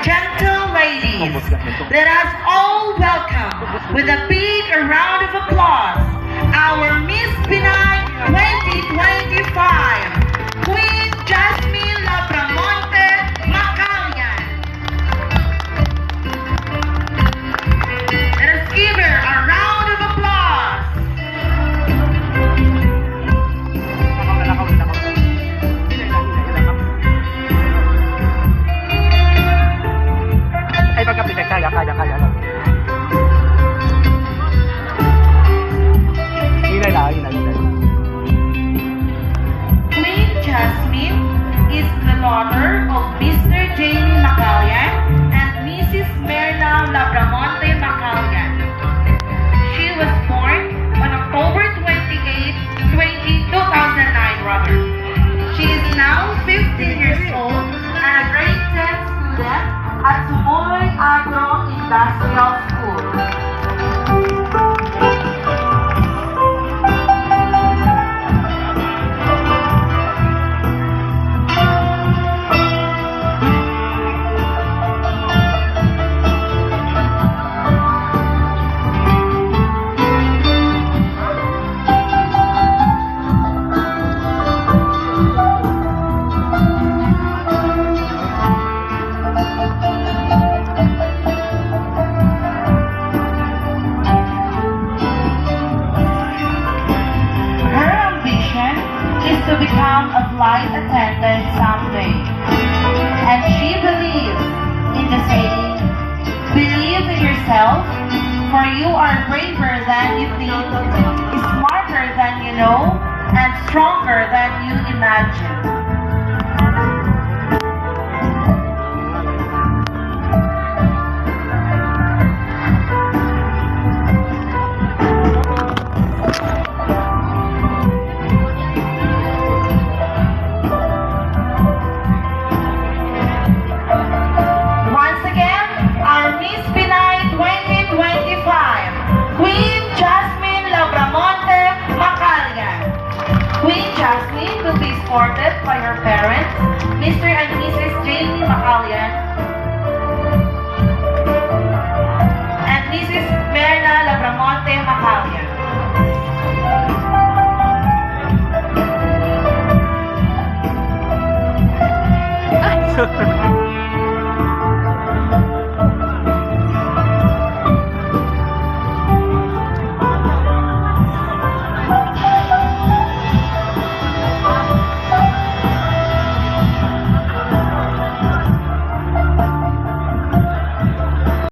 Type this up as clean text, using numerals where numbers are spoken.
gentle ladies, let us all welcome with a big round of applause our Miss Pinay 2025, Queen Jasmine Labramonte Macalian. Let us give her a round of applause. Ay, pagkapit, kaya lang. Hinay. Queen Jasmine is the daughter of Mr. Jamie Macalian and Mrs. Merna Labramonte Macalian. She was born on October 28, 2009 rather. She is now 15 years old and a grade 10 student at Sumuloy Agro Industrial School. To become a flight attendant someday. And she believes in the saying, believe in yourself, for you are braver than you think, smarter than you know, and stronger than you imagine. Jasmine will be escorted by her parents, Mr. and Mrs. Jamie Macalian and Mrs. Merna Labramonte Macalian.